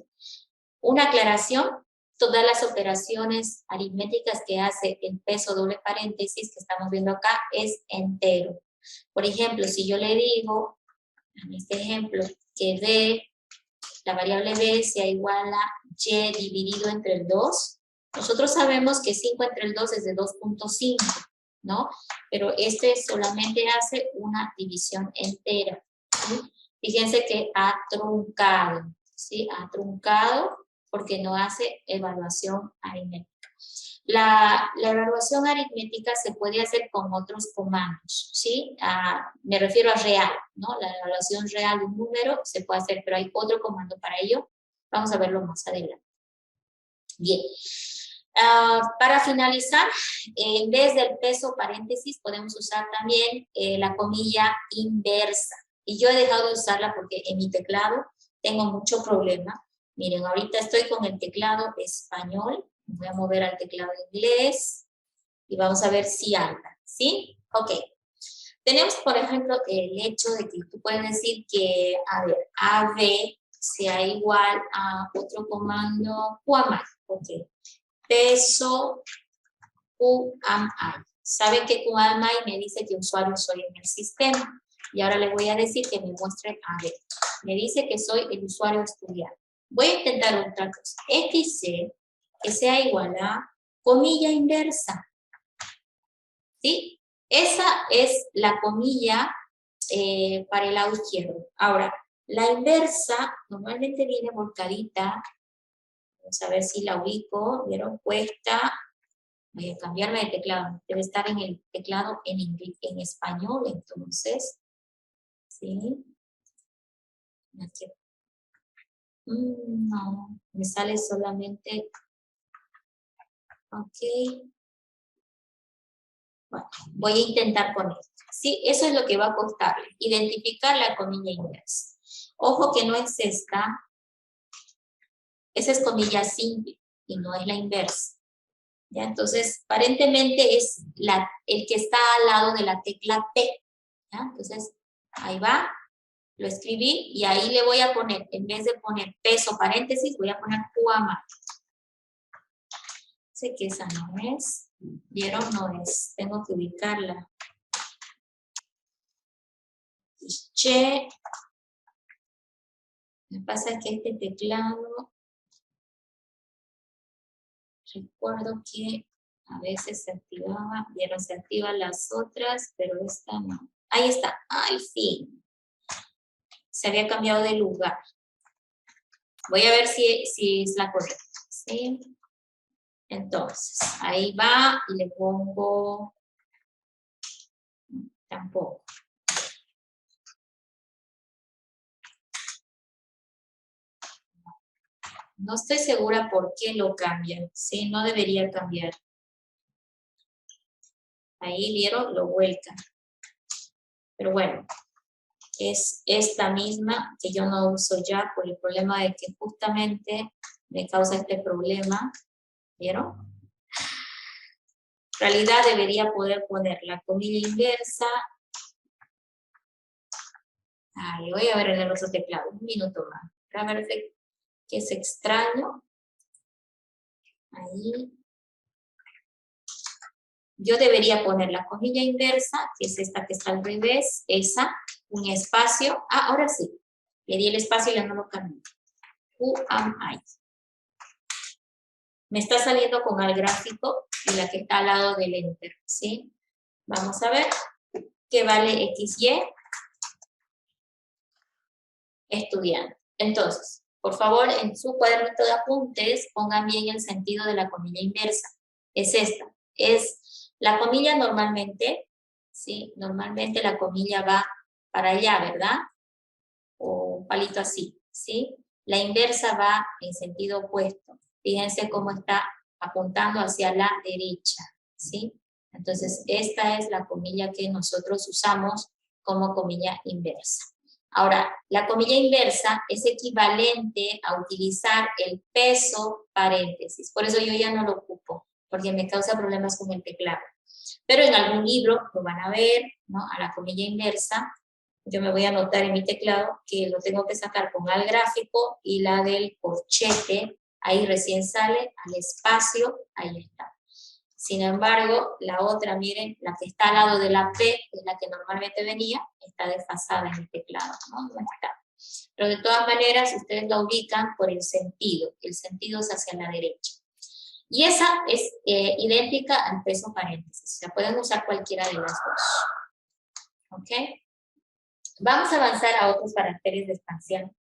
Una aclaración, todas las operaciones aritméticas que hace el peso doble paréntesis que estamos viendo acá es entero. Por ejemplo, si yo le digo, en este ejemplo, que b, la variable b sea igual a y dividido entre el 2, nosotros sabemos que 5 entre el 2 es de 2.5, ¿no? Pero este solamente hace una división entera, ¿sí? Fíjense que ha truncado, ¿sí? Ha truncado porque no hace evaluación aritmética. La evaluación aritmética se puede hacer con otros comandos, ¿sí? Me refiero a real, ¿no? La evaluación real de un número se puede hacer, pero hay otro comando para ello. Vamos a verlo más adelante. Bien. Para finalizar, en vez del peso paréntesis, podemos usar también la comilla inversa. Y yo he dejado de usarla porque en mi teclado tengo mucho problema. Miren, ahorita estoy con el teclado español. Voy a mover al teclado inglés y vamos a ver si anda, ¿sí? Ok. Tenemos, por ejemplo, el hecho de que tú puedes decir que, a ver, AB sea igual a otro comando QAMI, ok. Peso QAMI. ¿Sabe que QAMI me dice que usuario soy en el sistema? Y ahora le voy a decir que me muestre AB. Me dice que soy el usuario estudiante. Voy a intentar otra cosa. XC que sea igual a comilla inversa. ¿Sí? Esa es la comilla para el lado izquierdo. Ahora, la inversa normalmente viene volcadita. Vamos a ver si la ubico. ¿Vieron? Puesta. Voy a cambiarme de teclado. Debe estar en el teclado en español, entonces. ¿Sí? Aquí. No, me sale solamente. Ok. Bueno, voy a intentar con esto. Sí, eso es lo que va a costarle. Identificar la comilla inversa. Ojo que no es esta. Esa es comilla simple y no es la inversa. ¿Ya? Entonces, aparentemente es el que está al lado de la tecla T. ¿Ya? Entonces, ahí va. Lo escribí y ahí le voy a poner, en vez de poner peso paréntesis, voy a poner QAMI. Sé que esa no es. ¿Vieron? No es. Tengo que ubicarla. Che. Me pasa que este teclado, recuerdo que a veces se activaba, vieron, se activan las otras, pero esta no. Ahí está, al fin. Se había cambiado de lugar. Voy a ver si es la correcta. ¿Sí? Entonces, ahí va y le pongo tampoco. No estoy segura por qué lo cambian. Sí, no debería cambiar. Ahí vieron, lo vuelcan. Pero bueno, es esta misma que yo no uso ya por el problema de que justamente me causa este problema, ¿vieron? En realidad debería poder poner la comilla inversa. Ahí voy a ver en el otro teclado, un minuto más. Para ver que es extraño. Ahí. Yo debería poner la comilla inversa, que es esta que está al revés, esa, un espacio. Ah, ahora sí. Le di el espacio y ya no lo cambié. Who am I? Me está saliendo con el gráfico y la que está al lado del enter, ¿sí? Vamos a ver qué vale XY. Estudiante. Entonces, por favor, en su cuadernito de apuntes, pongan bien el sentido de la comilla inversa. Es esta. Es la comilla normalmente, ¿sí? Normalmente la comilla va para allá, ¿verdad? O un palito así, ¿sí? La inversa va en sentido opuesto. Fíjense cómo está apuntando hacia la derecha, ¿sí? Entonces, esta es la comilla que nosotros usamos como comilla inversa. Ahora, la comilla inversa es equivalente a utilizar el peso paréntesis. Por eso yo ya no lo ocupo, porque me causa problemas con el teclado. Pero en algún libro lo van a ver, ¿no? A la comilla inversa. Yo me voy a anotar en mi teclado que lo tengo que sacar con al gráfico y la del corchete. Ahí recién sale al espacio, ahí está. Sin embargo, la otra, miren, la que está al lado de la P, que es la que normalmente venía, está desfasada en el teclado, ¿no? No está. Pero de todas maneras, ustedes la ubican por el sentido es hacia la derecha. Y esa es idéntica al peso paréntesis, o sea, pueden usar cualquiera de las dos. ¿Ok? Vamos a avanzar a otros caracteres de expansión,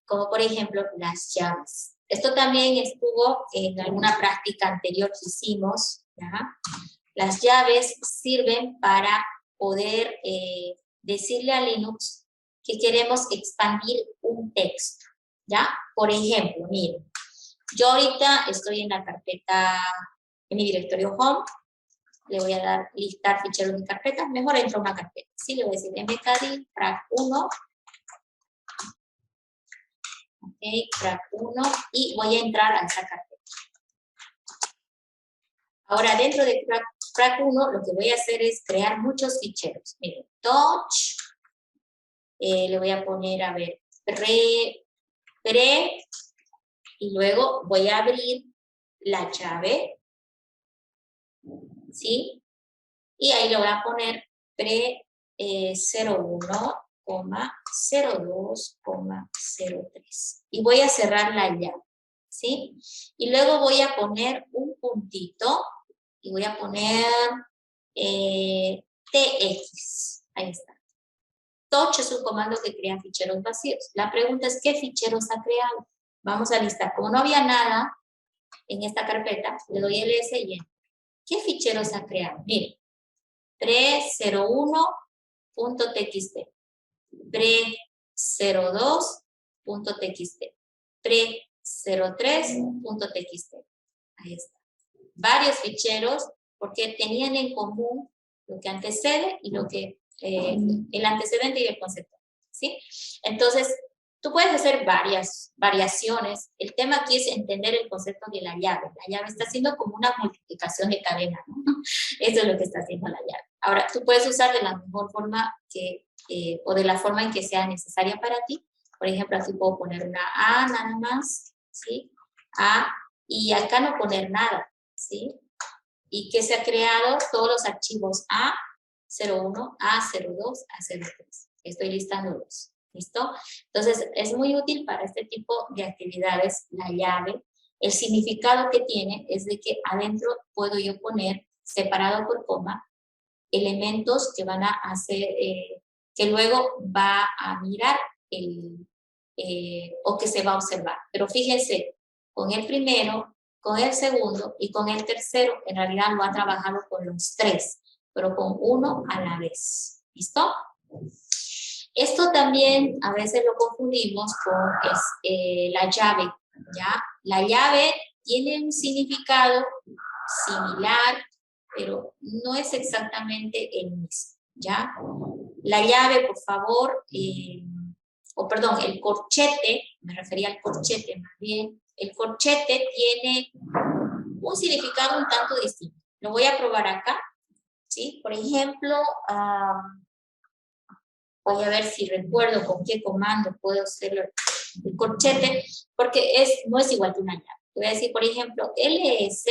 como por ejemplo las llaves. Esto también estuvo en alguna práctica anterior que hicimos, ¿ya? Las llaves sirven para poder decirle a Linux que queremos expandir un texto, ¿ya? Por ejemplo, miren, yo ahorita estoy en la carpeta, en mi directorio home, le voy a dar listar ficheros de carpetas, mejor entro a una carpeta, ¿sí? Le voy a decir mkdir frac 1, ok, frac 1, y voy a entrar a esa carpeta. Ahora, dentro de frac 1, lo que voy a hacer es crear muchos ficheros. Miren, touch, le voy a poner, a ver, pre, y luego voy a abrir la llave, ¿sí? Y ahí le voy a poner pre 01,02,03. Y voy a cerrar la llave, ¿sí? Y luego voy a poner un puntito y voy a poner TX. Ahí está. Touch es un comando que crea ficheros vacíos. La pregunta es, ¿qué ficheros ha creado? Vamos a listar. Como no había nada en esta carpeta, le doy ls y enter. ¿Qué ficheros ha creado? Miren, pre01.txt, pre02.txt, pre03.txt. Ahí está. Varios ficheros porque tenían en común lo que antecede y lo que el antecedente y el concepto, ¿sí? Entonces, tú puedes hacer varias variaciones. El tema aquí es entender el concepto de la llave. La llave está haciendo como una multiplicación de cadena, ¿no? Eso es lo que está haciendo la llave. Ahora, tú puedes usar de la mejor forma que, o de la forma en que sea necesaria para ti. Por ejemplo, aquí puedo poner una A nada más, ¿sí? A, y acá no poner nada, ¿sí? Y que se ha creado todos los archivos A01, A02, A03. Estoy listando los. ¿Listo? Entonces, es muy útil para este tipo de actividades la llave. El significado que tiene es de que adentro puedo yo poner, separado por coma, elementos que van a hacer, que luego va a mirar o que se va a observar. Pero fíjense, con el primero, con el segundo y con el tercero, en realidad lo ha trabajado con los tres, pero con uno a la vez. ¿Listo? Esto también a veces lo confundimos con la llave, ¿ya? La llave tiene un significado similar, pero no es exactamente el mismo, ¿ya? La llave, por favor, o perdón, el corchete, me refería al corchete más bien, el corchete tiene un significado un tanto distinto. Lo voy a probar acá, ¿sí? Por ejemplo, voy a ver si recuerdo con qué comando puedo hacer el corchete, porque no es igual que una llave. Voy a decir, por ejemplo, ls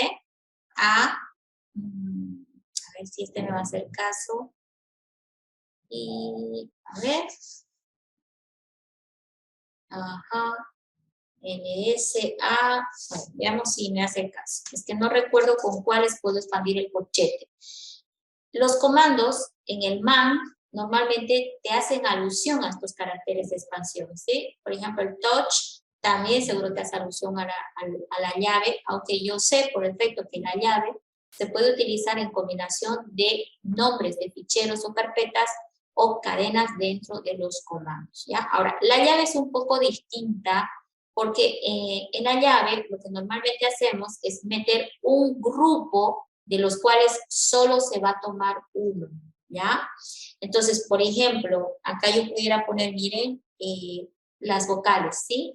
a ver si este me va a hacer caso. Y, a ver. Ajá. LSA. Bueno, veamos si me hace caso. Es que no recuerdo con cuáles puedo expandir el corchete. Los comandos en el man normalmente te hacen alusión a estos caracteres de expansión, ¿sí? Por ejemplo, el touch también seguro te hace alusión a la llave, aunque yo sé por defecto que la llave se puede utilizar en combinación de nombres de ficheros o carpetas o cadenas dentro de los comandos, ¿ya? Ahora, la llave es un poco distinta porque en la llave lo que normalmente hacemos es meter un grupo de los cuales solo se va a tomar uno, ¿ya? Entonces, por ejemplo, acá yo pudiera poner, miren, las vocales, ¿sí?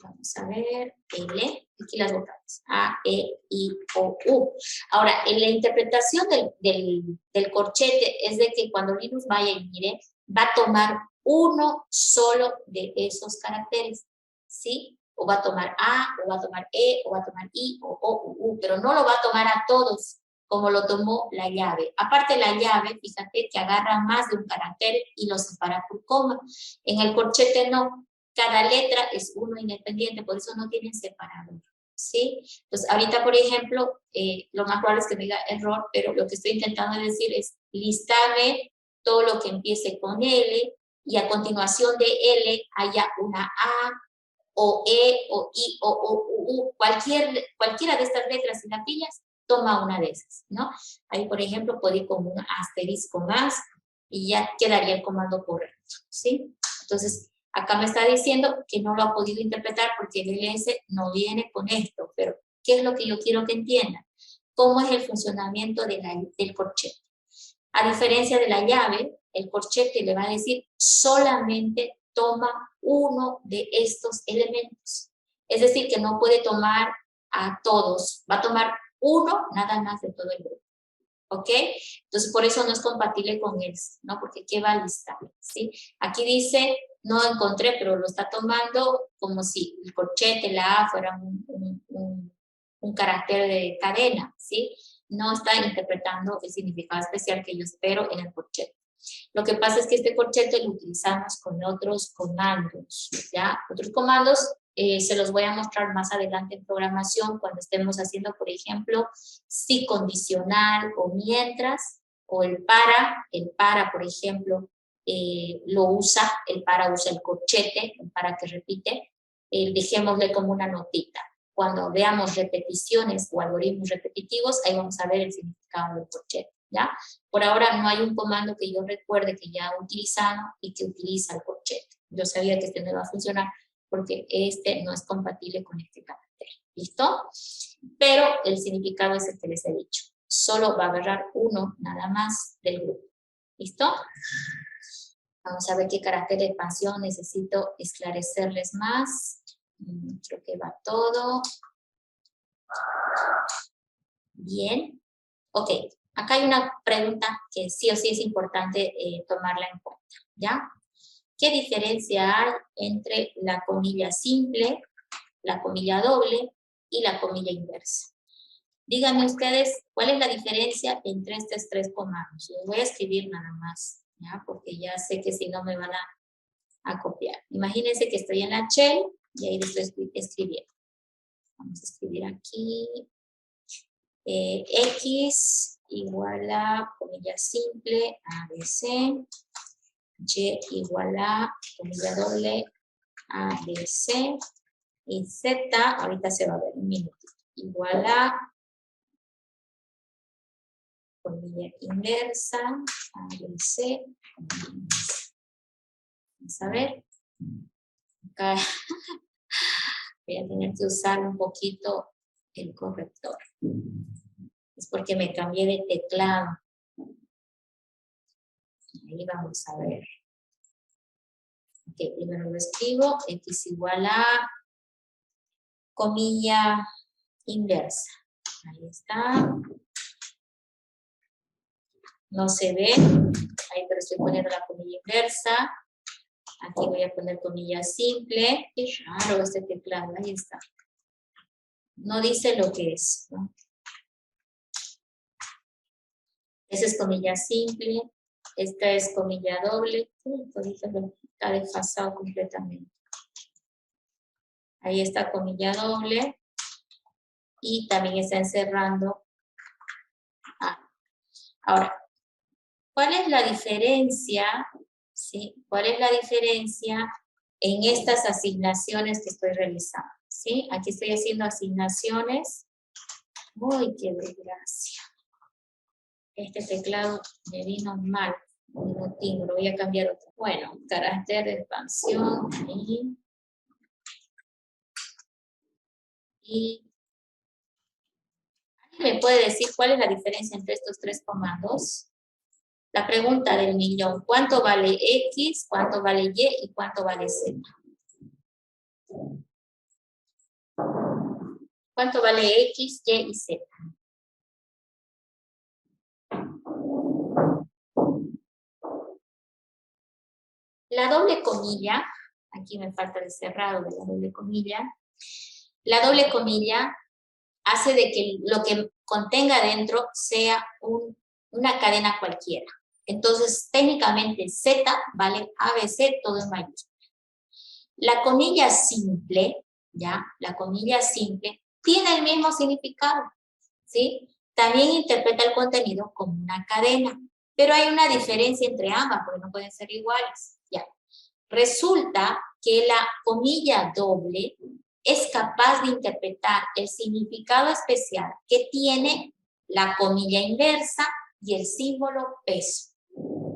Vamos a ver, L, aquí las vocales, A, E, I, O, U. Ahora, en la interpretación del corchete es de que cuando Linux vaya y mire, va a tomar uno solo de esos caracteres, ¿sí? O va a tomar A, o va a tomar E, o va a tomar I, o U, pero no lo va a tomar a todos, como lo tomó la llave. Aparte la llave, fíjate que agarra más de un carácter y lo separa por coma. En el corchete no. Cada letra es uno independiente, por eso no tienen separador, ¿sí? Entonces, ahorita, por ejemplo, lo más probable es que me diga error, pero lo que estoy intentando decir es listarme todo lo que empiece con L y a continuación de L haya una A, o E, o I, o U, cualquiera de estas letras y las pillas, toma una de esas, ¿no? Ahí, por ejemplo, puedo ir con un asterisco más y ya quedaría el comando correcto, ¿sí? Entonces, acá me está diciendo que no lo ha podido interpretar porque el ls no viene con esto, pero ¿qué es lo que yo quiero que entiendan? ¿Cómo es el funcionamiento del corchete? A diferencia de la llave, el corchete le va a decir solamente toma uno de estos elementos. Es decir, que no puede tomar a todos, va a tomar uno nada más de todo el grupo. ¿Ok? Entonces, por eso no es compatible con este, ¿no? Porque ¿qué va a listar? ¿Sí? Aquí dice, no encontré, pero lo está tomando como si el corchete, la A, fuera un carácter de cadena, ¿sí? No está interpretando el significado especial que yo espero en el corchete. Lo que pasa es que este corchete lo utilizamos con otros comandos, ¿ya? Otros comandos se los voy a mostrar más adelante en programación cuando estemos haciendo, por ejemplo, si condicional o mientras, o el para, por ejemplo, el para usa el corchete, el para que repite, dejémosle como una notita. Cuando veamos repeticiones o algoritmos repetitivos, ahí vamos a ver el significado del corchete, ¿ya? Por ahora no hay un comando que yo recuerde que ya he utilizado y que utiliza el corchete. Yo sabía que este no iba a funcionar porque este no es compatible con este carácter. ¿Listo? Pero el significado es el que les he dicho. Solo va a agarrar uno nada más del grupo. ¿Listo? Vamos a ver qué carácter de expansión necesito esclarecerles más. Creo que va todo. Bien. Ok. Acá hay una pregunta que sí o sí es importante tomarla en cuenta, ¿ya? ¿Qué diferencia hay entre la comilla simple, la comilla doble y la comilla inversa? Díganme ustedes, ¿cuál es la diferencia entre estos tres comandos? Les voy a escribir nada más, ¿ya? Porque ya sé que si no me van a copiar. Imagínense que estoy en la shell y ahí les estoy escribiendo. Vamos a escribir aquí. X igual a comilla simple, ABC, Y igual a comilla doble, ABC, y Z, ahorita se va a ver un minutito, igual a comilla inversa, ABC, comilla inversa. Vamos a ver. Acá voy a tener que usar un poquito el corrector. Es porque me cambié de teclado. Ahí vamos a ver. Ok, primero lo escribo, x igual a comilla inversa. Ahí está. No se ve, ahí pero estoy poniendo la comilla inversa. Aquí voy a poner comilla simple. Qué raro este teclado, ahí está. No dice lo que es, ¿no? Esa es comilla simple, esta es comilla doble. Está desfasado completamente. Ahí está comilla doble. Y también está encerrando. Ahora, ¿cuál es la diferencia? ¿Sí? ¿Cuál es la diferencia en estas asignaciones que estoy realizando? ¿Sí? Aquí estoy haciendo asignaciones. ¡Uy, qué desgracia! Este teclado me vino mal. No tengo, lo voy a cambiar otro. Bueno, carácter de expansión. Ahí. Y ¿alguien me puede decir cuál es la diferencia entre estos tres comandos? La pregunta del millón. ¿Cuánto vale X, cuánto vale Y y cuánto vale Z? ¿Cuánto vale X, Y y Z? La doble comilla, aquí me falta el cerrado de la doble comilla. La doble comilla hace de que lo que contenga dentro sea una cadena cualquiera. Entonces, técnicamente Z vale ABC, todo en mayúscula. La comilla simple, ¿ya? La comilla simple tiene el mismo significado, ¿sí? También interpreta el contenido como una cadena, pero hay una diferencia entre ambas, porque no pueden ser iguales, ¿ya? Resulta que la comilla doble es capaz de interpretar el significado especial que tiene la comilla inversa y el símbolo peso,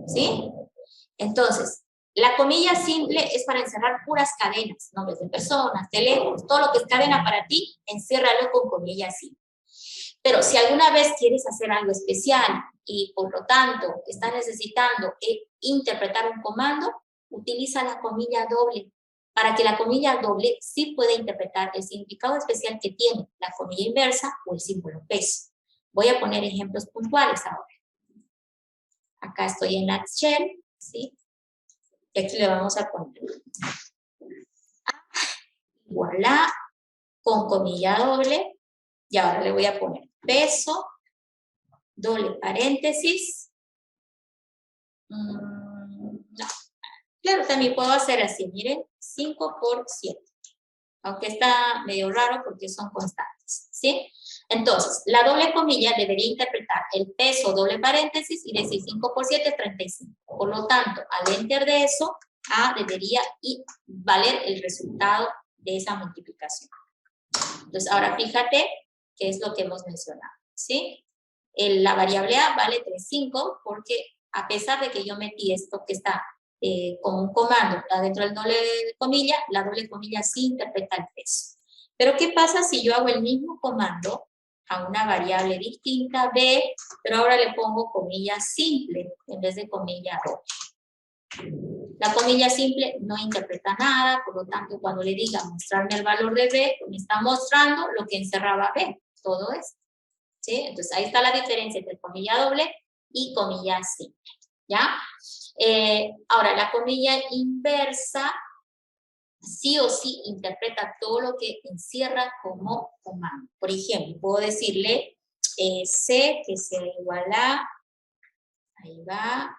¿sí? Entonces, la comilla simple es para encerrar puras cadenas, nombres de personas, teléfonos, todo lo que es cadena para ti, enciérralo con comilla simple. Pero si alguna vez quieres hacer algo especial y por lo tanto estás necesitando interpretar un comando, utiliza la comilla doble para que la comilla doble sí pueda interpretar el significado especial que tiene la comilla inversa o el símbolo peso. Voy a poner ejemplos puntuales ahora. Acá estoy en la shell, ¿sí? Y aquí le vamos a poner igual a con comilla doble y ahora le voy a poner peso, doble paréntesis. No. Claro, también puedo hacer así, miren, 5 por 7. Aunque está medio raro porque son constantes, ¿sí? Entonces, la doble comilla debería interpretar el peso doble paréntesis y decir 5 por 7 es 35. Por lo tanto, al enter de eso, A debería valer el resultado de esa multiplicación. Entonces, ahora fíjate qué es lo que hemos mencionado, ¿sí? La variable A vale 35 porque a pesar de que yo metí esto que está como un comando dentro del doble comilla, la doble comilla sí interpreta el peso. Pero ¿qué pasa si yo hago el mismo comando a una variable distinta, B, pero ahora le pongo comilla simple en vez de comilla doble? La comilla simple no interpreta nada, por lo tanto, cuando le diga mostrarme el valor de B, me está mostrando lo que encerraba B, todo esto, ¿sí? Entonces, ahí está la diferencia entre comilla doble y comilla simple, ¿ya? Ahora, la comilla inversa sí o sí interpreta todo lo que encierra como comando. Por ejemplo, puedo decirle C que sea igual a, ahí va,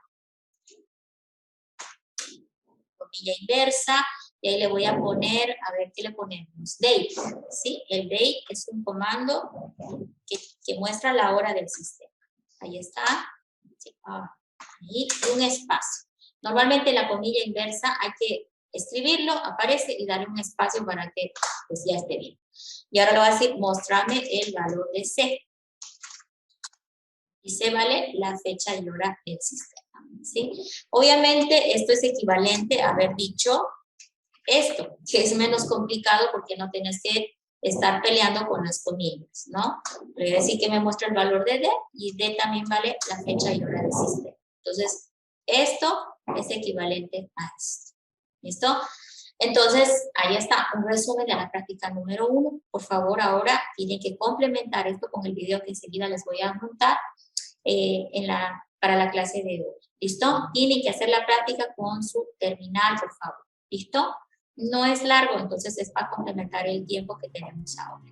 comilla inversa, y ahí le voy a poner, a ver qué le ponemos, date, ¿sí? El date es un comando que muestra la hora del sistema. Ahí está, ¿sí? Ahí, un espacio. Normalmente la comilla inversa hay que escribirlo, aparece y darle un espacio para que pues ya esté bien. Y ahora le voy a decir, mostrame el valor de C. Y C vale la fecha y hora del sistema, ¿sí? Obviamente esto es equivalente a haber dicho esto, que es menos complicado porque no tienes que estar peleando con las comillas, ¿no? Le voy a decir que me muestra el valor de D y D también vale la fecha y hora del sistema. Entonces, Esto es equivalente a esto. ¿Listo? Entonces, ahí está un resumen de la práctica número 1. Por favor, ahora tienen que complementar esto con el video que enseguida les voy a montar para la clase de hoy. ¿Listo? Tienen que hacer la práctica con su terminal, por favor. ¿Listo? No es largo, entonces es para complementar el tiempo que tenemos ahora.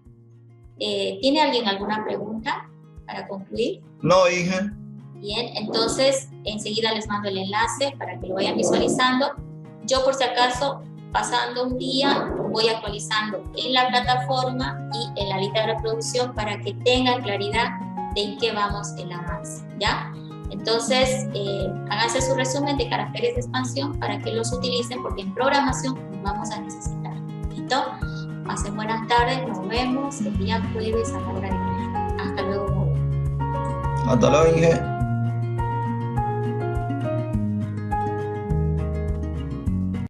¿Tiene alguien alguna pregunta para concluir? No, hija. Bien, entonces enseguida les mando el enlace para que lo vayan visualizando. Yo por si acaso, pasando un día, voy actualizando en la plataforma y en la lista de reproducción para que tengan claridad de en qué vamos el avance, ¿ya? Entonces, háganse su resumen de caracteres de expansión para que los utilicen porque en programación los vamos a necesitar. ¿Listo? Pasen buenas tardes, nos vemos el día jueves a la hora de comer. Hasta luego. Hasta luego, hija.